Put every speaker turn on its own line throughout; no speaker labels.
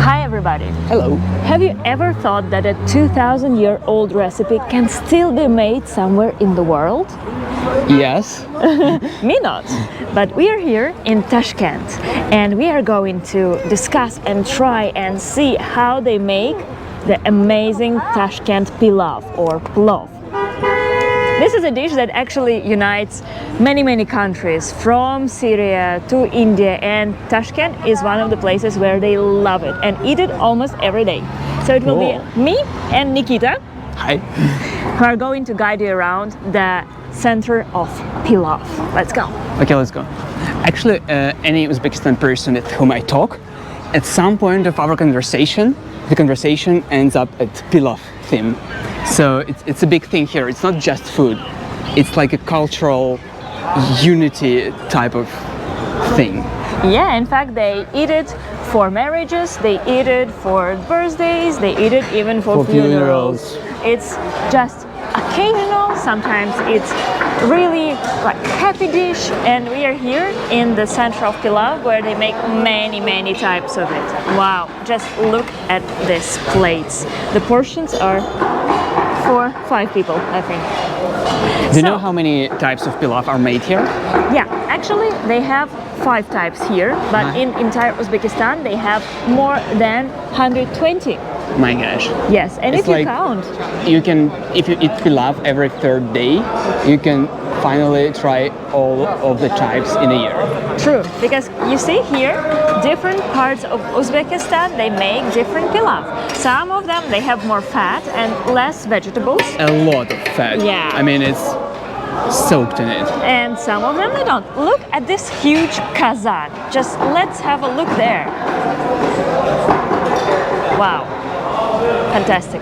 Hi everybody!
Hello.
Have you ever thought that a 2000-year-old recipe can still be made somewhere in the world?
Yes.
Me not! But we are here in Tashkent and we are going to discuss and try and see how they make the amazing Tashkent pilaf or plov. This is a dish that actually unites many countries, from Syria to India, and Tashkent is one of the places where they love it and eat it almost every day. So it will be me and Nikita,
Hi.
who are going to guide you around the center of pilaf. Let's go.
Okay, let's go. Actually, any Uzbekistan person with whom I talk, at some point of our conversation, the conversation ends up at pilaf theme. So it's a big thing here. It's not just food. It's like a cultural unity type of thing.
Yeah, in fact, they eat it for marriages, they eat it for birthdays, they eat it even for funerals. It's just occasional, sometimes it's really like happy dish, and we are here in the center of pilaf where they make many types of it. Wow, just look at these plates. The portions are for 5 people, I think.
Do you know how many types of pilaf are made here?
Yeah, actually they have 5 types here, but in entire Uzbekistan they have more than 120.
My gosh.
Yes, and
It's
if you
like
count,
you can, if you eat pilaf every third day, you can finally try all of the types in a year.
true, because you see here, different parts of Uzbekistan, they make different pilaf. Some of them, they have more fat and less vegetables.
A lot of fat.
Yeah.
I mean, it's soaked in it.
And some of them, they don't. Look at this huge kazan. Just let's have a look there. Wow. Fantastic.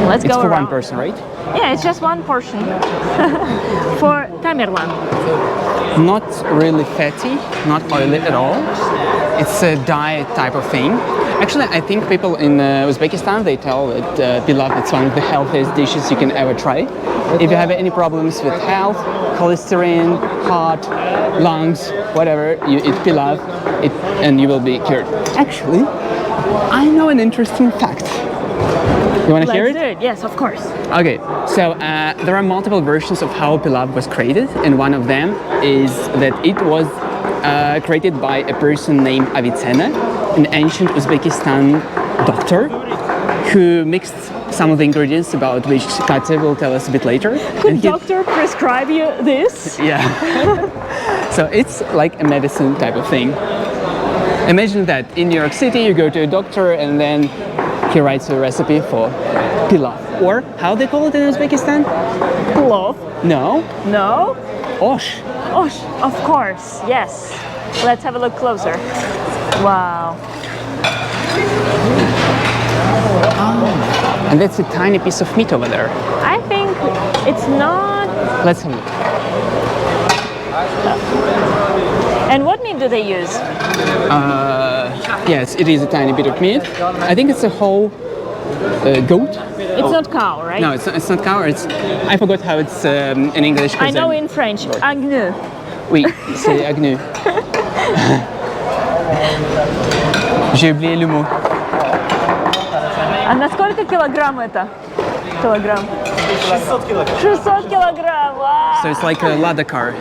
Let's
It's
go
for
around.
one person, right?
Yeah, it's just one portion for Tamerlan.
Not really fatty, not oily at all. It's a diet type of thing. Actually, I think people in Uzbekistan, they tell that pilaf is one of the healthiest dishes you can ever try. If you have any problems with health, cholesterol, heart, lungs, whatever, you eat pilaf and you will be cured. Actually, I know an interesting fact. You want to hear
Let's
it?
do it. Yes, of course.
Okay, so there are multiple versions of how pilaf was created, and one of them is that it was created by a person named Avicenna, an ancient Uzbekistan doctor, who mixed some of the ingredients about which Katya will tell us a bit later.
Could doctor prescribe you this?
Yeah. So it's like a medicine type of thing. Imagine that in New York City you go to a doctor and then he writes a recipe for pilaf. Or how they call it in Uzbekistan?
Plov.
No.
No?
Osh.
Osh, of course, yes. Let's have a look closer. Wow.
And that's a tiny piece of meat over there.
I think it's not...
Let's have a look.
And what meat do they use?
Yes, it is a tiny bit of meat. I think it's a whole goat.
It's not cow, right?
No, it's not cow. It's, I forgot how it's in English.
I know in French, agneau.
Oui, c'est agneau. J'ai oublié le mot.
А на сколько килограмм это? Килограмм. 600 килограмм. 600 килограмм, wow.
So it's like a ladder car.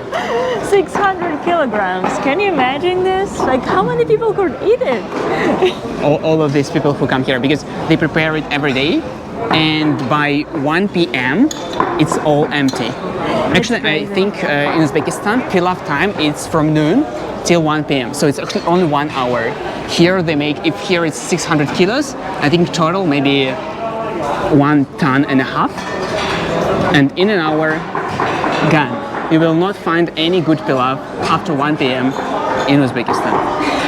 600 kilograms. Can you imagine this? Like, how many people could eat it?
All of these people who come here, because they prepare it every day, and by 1 p.m. it's all empty. Actually, I think in Uzbekistan, pilaf time is from noon till 1 p.m. So it's actually only 1 hour. Here they make, if here it's 600 kilos, I think total maybe 1.5 tons. And in an hour, gone. You will not find any good pilaf after 1 p.m. in Uzbekistan.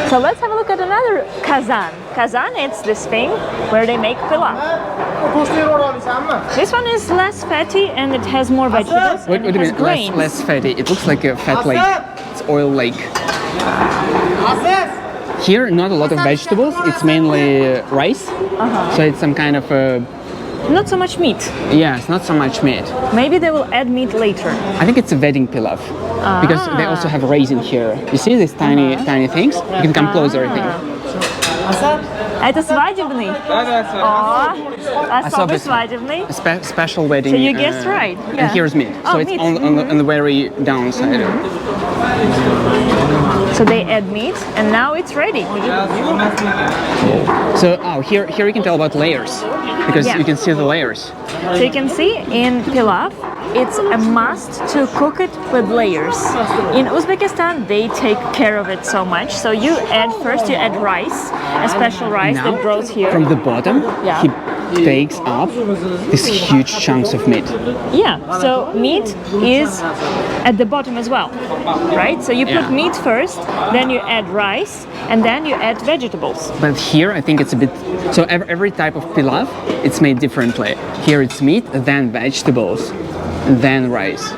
So let's have a look at another kazan. Kazan, it's this thing where they make pilaf. This one is less fatty and it has more vegetables.
What do you mean
grains.
less fatty? It looks like a fat lake. It's oil lake. Here, not a lot of vegetables. It's mainly rice. So it's some kind of
not so much meat.
Yes, not so much meat.
Maybe they will add meat later.
I think it's a wedding pilaf because they also have rice in here. You see these tiny things? You can come closer, I think.
Это свадебный. О, особый свадебный.
Special wedding.
So you guessed right. Yeah.
And here's meat.
Oh,
So it's
meat.
on the very downside.
So they add meat, and now it's ready.
So here you can tell about layers because
Yeah.
you can see the layers.
So you can see in pilaf, it's a must to cook it with layers. In Uzbekistan, they take care of it so much. So you add rice, a special rice
Now,
that grows here.
from the bottom,
Yeah.
he takes up these huge chunks of meat.
Yeah, so meat is at the bottom as well, right? So you put
Yeah.
meat first, then you add rice, and then you add vegetables.
But here I think it's a bit, so every type of pilaf, it's made differently. Here it's meat, then vegetables, then rice.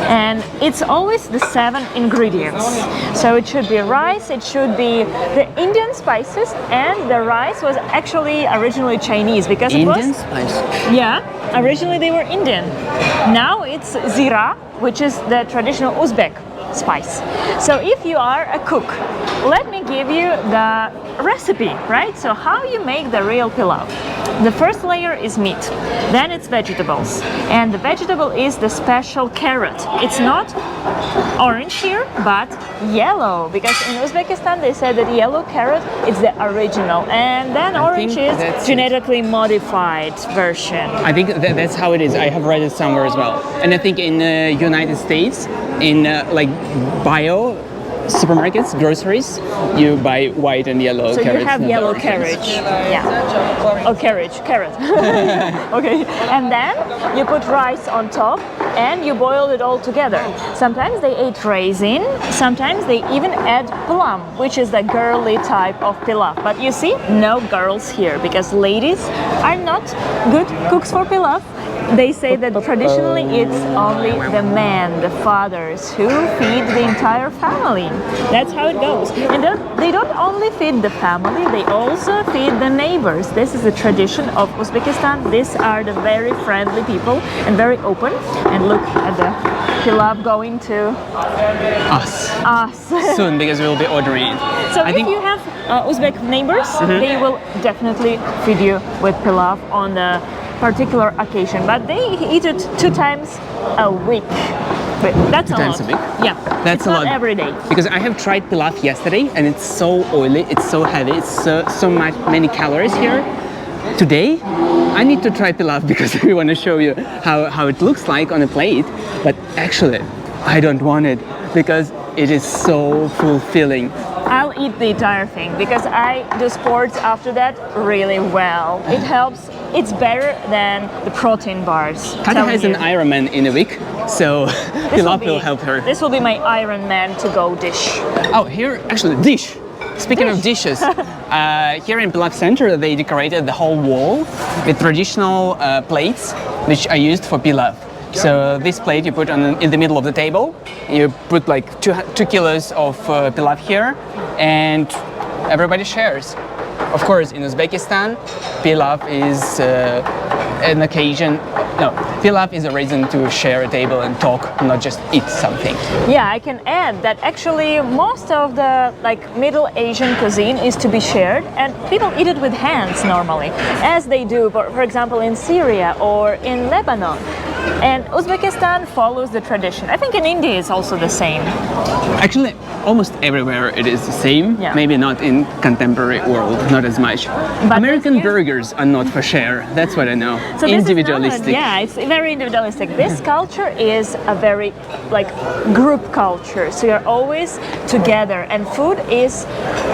And it's always the 7 ingredients. So it should be rice, it should be the Indian spices, and the rice was actually originally Chinese because it
Indian
was...
spice.
Yeah, originally they were Indian. Now it's zira, which is the traditional Uzbek spice. So if you are a cook, let me give you the recipe, right? So how you make the real pilaf. The first layer is meat, then it's vegetables, and the vegetable is the special carrot. It's not orange here, but yellow, because in Uzbekistan they said that yellow carrot is the original, and then orange
think
is
that's it.
genetically modified version.
I think that's how it is. I have read it somewhere as well. And I think in the United States, in like bio supermarkets, groceries, you buy white and yellow
So
carrots.
you have yellow carrot. Yeah. Oh, carrot. Okay. And then you put rice on top and you boil it all together. Sometimes they add raisin, sometimes they even add plum, which is the girly type of pilaf. But you see, no girls here because ladies are not good cooks for pilaf. They say that traditionally it's only the men, the fathers, who feed the entire family. That's how it goes. And they don't only feed the family, they also feed the neighbors. This is the tradition of Uzbekistan. These are the very friendly people and very open. And look at the pilaf going to
Us.
us.
Soon, because we'll be ordering it.
So
I
if
think
you have Uzbek neighbors, they will definitely feed you with pilaf on the particular occasion, but they eat it 2 times a week. But that's
2
a
times
lot.
a week?
Yeah,
That's
it's
a
not
lot.
every day.
Because I have tried pilaf yesterday and it's so oily, it's so heavy, it's so many calories here. Today, I need to try pilaf because we want to show you how it looks like on a plate. But actually, I don't want it because it is so fulfilling.
I'll eat the entire thing because I do sports after that really well. It helps. It's better than the protein bars.
Katya has an
telling you.
Ironman in a week, so pilaf will help her.
This will be my Iron Man to go dish.
Oh, here, actually, dish. Speaking of dishes, here in Pilaf Center, they decorated the whole wall with traditional plates, which are used for pilaf. So this plate you put in the middle of the table. You put like 2 kilos of pilaf here, and everybody shares. Of course, in Uzbekistan, pilaf is an occasion. No, pilaf is a reason to share a table and talk, not just eat something.
Yeah, I can add that actually most of the Middle Asian cuisine is to be shared, and people eat it with hands normally, as they do, for example, in Syria or in Lebanon. And Uzbekistan follows the tradition. I think in India it's also the same.
Actually, almost everywhere it is the same.
Yeah.
Maybe not in contemporary world, not as much.
But
American
this is-
burgers are not for share. That's what I know.
So this is
Individualistic.
not- yeah, it's very individualistic. This culture is a very group culture. So you're always together, and food is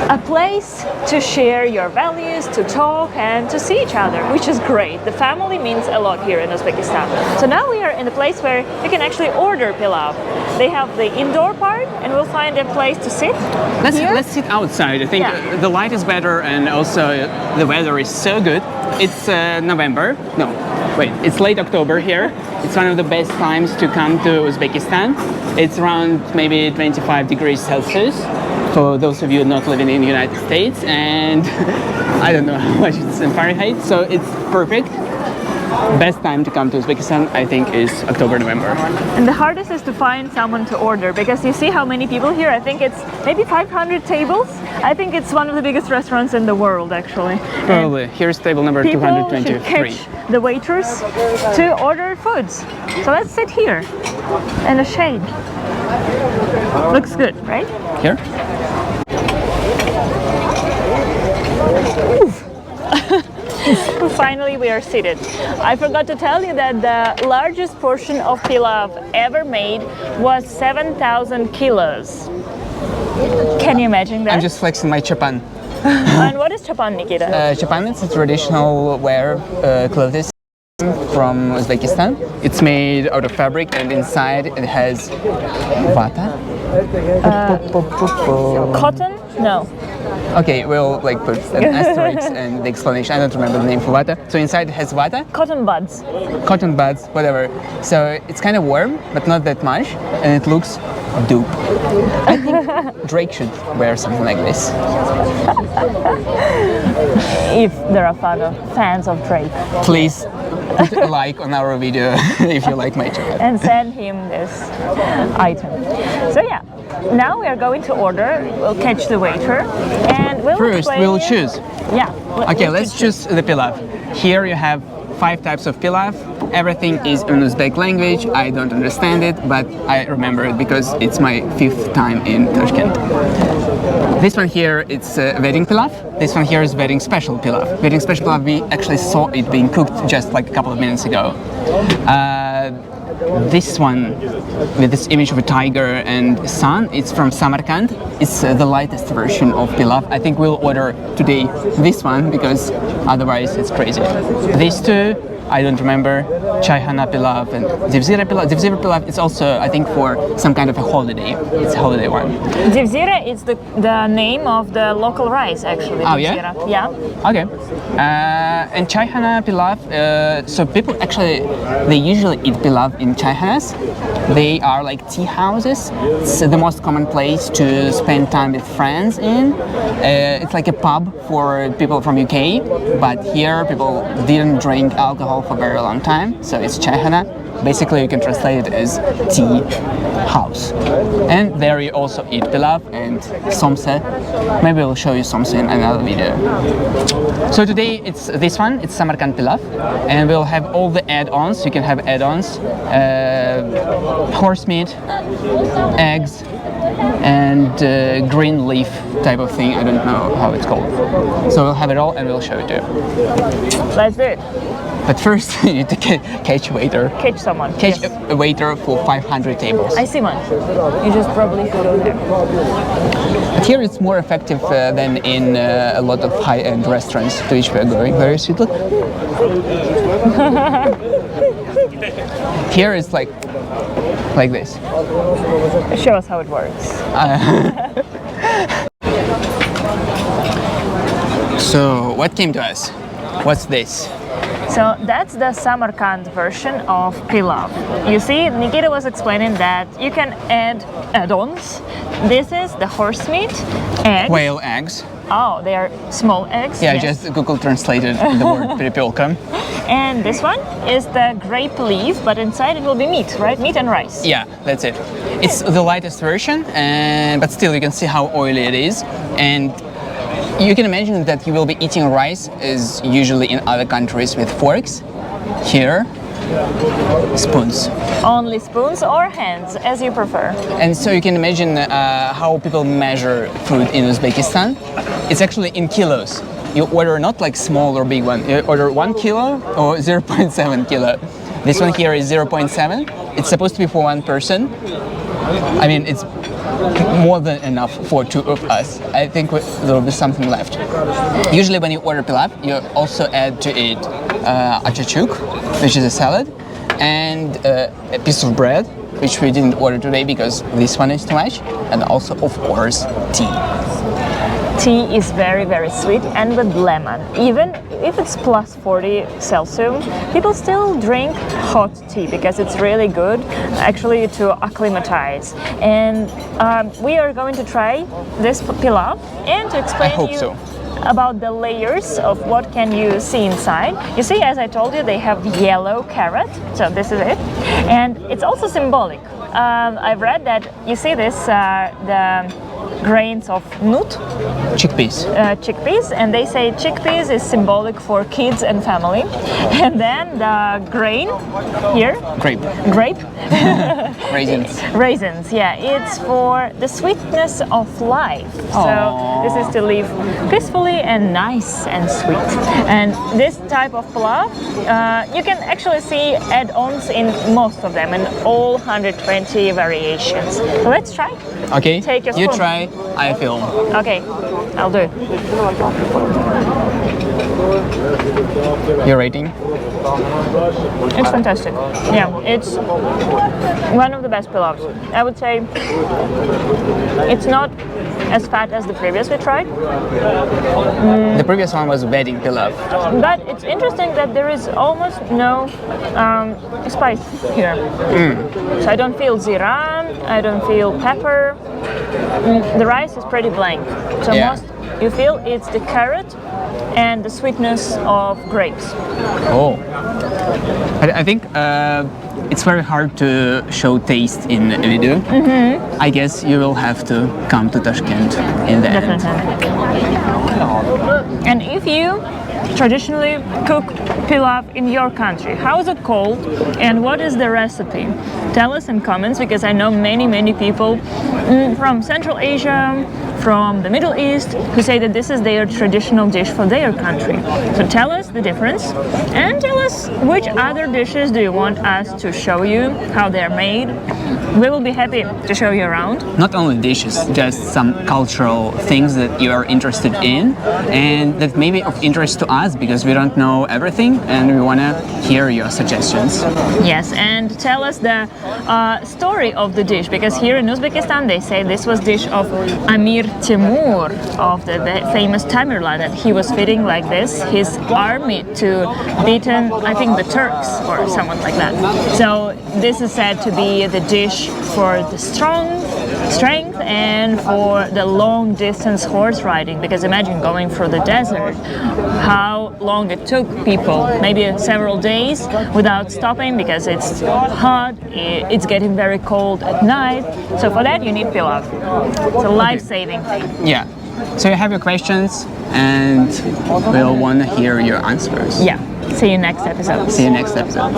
a place to share your values, to talk, and to see each other, which is great. The family means a lot here in Uzbekistan. So now we are in a place where you can actually order pilaf. They have the indoor part, and we'll find a place to sit. Here.
Let's sit outside. I think
Yeah.
the light is better, and also the weather is so good. It's November. No, wait. It's late October here. It's one of the best times to come to Uzbekistan. It's around maybe 25 degrees Celsius for those of you not living in the United States, and I don't know how much it's in Fahrenheit. So it's perfect. best time to come to Uzbekistan, I think, is October, November.
And the hardest is to find someone to order because you see how many people here. I think it's maybe 500 tables. I think it's one of the biggest restaurants in the world, actually.
Probably. Here's table number
People
223.
should catch the waiters to order foods. So let's sit here in the shade. Looks good, right?
Here?
Finally, we are seated. I forgot to tell you that the largest portion of pilaf ever made was 7,000 kilos. Can you imagine that?
I'm just flexing my chapan.
And what is chapan, Nikita?
Chapan is a traditional wear clothes from Uzbekistan. It's made out of fabric and inside it has vata.
Cotton? No.
Okay, we'll like put an asterisk and the explanation. I don't remember the name for vata. So inside it has vata,
Cotton buds.
cotton buds, whatever. So it's kind of warm, but not that much, and it looks dope. I think Drake should wear something like this.
If there are fans of Drake.
Please put a like on our video if you like my jacket.
And send him this item. So yeah, now we are going to order. We'll catch the waiter and we'll
First,
explain
we'll
you-
choose.
Yeah.
Okay, let's choose the pilaf. Here you have 5 types of pilaf. Everything is in Uzbek language. I don't understand it, but I remember it because it's my 5th time in Tashkent. This one here, it's wedding pilaf. This one here is wedding special pilaf. Wedding special pilaf, we actually saw it being cooked just like a couple of minutes ago. This one with this image of a tiger and sun, it's from Samarkand. It's the lightest version of pilaf. I think we'll order today this one because otherwise it's crazy. These two, I don't remember. Chayhana pilaf and Zivzira pilaf. Zivzira pilaf is also, I think, for some kind of a holiday. It's a holiday one.
Zivzira is the name of the local rice, actually.
Oh, yeah?
Zivzira. Yeah.
Okay. And Chayhana pilaf, so people actually, they usually eat pilaf in Chayhanas. They are like tea houses. It's the most common place to spend time with friends in. It's like a pub for people from UK, but here people didn't drink alcohol for a very long time, so it's Chayhana. Basically, you can translate it as tea house. And there you also eat pilaf and somse. Maybe I'll show you somse in another video. So today it's this one, it's Samarkand pilaf, and we'll have all the add-ons. You can have add-ons, horse meat, eggs, and green leaf type of thing. I don't know how it's called. So we'll have it all and we'll show it to you.
Let's do it.
But first, you need to catch a waiter.
Catch someone.
Catch
Yes.
a waiter for 500 tables.
I see one. You just probably go there.
But here it's more effective than in a lot of high-end restaurants to which we are going very sweetly. Here it's like this.
Show us how it works.
So what came to us? What's this?
So that's the Samarkand version of pilaf. You see, Nikita was explaining that you can add add-ons. This is the horse meat, eggs.
Quail eggs.
Oh, they are small eggs.
Yeah,
yes.
just Google translated the word pripilka.
And this one is the grape leaf, but inside it will be meat, right? Meat and rice.
Yeah, that's it. It's the lightest version, but still you can see how oily it is. And you can imagine that you will be eating rice as usually in other countries with forks. Here, spoons.
Only spoons or hands, as you prefer.
And so you can imagine how people measure food in Uzbekistan. It's actually in kilos. You order not like small or big one. You order 1 kilo or 0.7 kilo. This one here is 0.7. It's supposed to be for one person. I mean, it's more than enough for 2 of us. I think there will be something left. Usually when you order pilaf, you also add to it achachuk, which is a salad, and a piece of bread, which we didn't order today because this one is too much, and also, of course, tea.
Tea is very, very sweet and with lemon. Even if it's plus 40 Celsius, people still drink hot tea because it's really good actually to acclimatize. And we are going to try this pilaf and to explain
I hope
you
so.
about the layers of what can you see inside. You see, as I told you, they have yellow carrot, so this is it, and it's also symbolic. I've read that you see this the grains of nut, chickpeas, and they say chickpeas is symbolic for kids and family, and then the grain here, grape, raisins, yeah, it's for the sweetness of life. So this is to live peacefully and nice and sweet. And this type of pilaf, you can actually see add-ons in most of them, in all 120 variations. So let's try.
Okay,
take your
you
spoon.
try, I film.
Okay, I'll do it.
Your rating?
It's fantastic. Yeah, it's one of the best pilafs. I would say it's not as fat as the previous we tried.
The previous one was wedding pilaf.
But it's interesting that there is almost no spice here. So I don't feel zira, I don't feel pepper. The rice is pretty blank. So most you feel it's the carrot and the sweetness of grapes.
Oh, I think it's very hard to show taste in a video. I guess you will have to come to Tashkent in the end.
And if you traditionally cook pilaf in your country, how is it called and what is the recipe? Tell us in comments, because I know many people from Central Asia, from the Middle East, who say that this is their traditional dish for their country. So tell us the difference and tell us which other dishes do you want us to show you, how they're made. We will be happy to show you around.
Not only dishes, just some cultural things that you are interested in and that may be of interest to us, because we don't know everything and we want to hear your suggestions.
Yes, and tell us the story of the dish, because here in Uzbekistan they say this was dish of Amir Timur, of the famous Tamerlan, that he was feeding like this his army to beaten, I think, the Turks or someone like that. So this is said to be the dish for the strength and for the long distance horse riding, because imagine going through the desert, how long it took people, maybe several days without stopping, because it's hot, it's getting very cold at night. So for that you need pilaf. It's a life-saving thing.
Yeah. So you have your questions and we'll want to hear your answers.
Yeah. See you next episode.
See you next episode.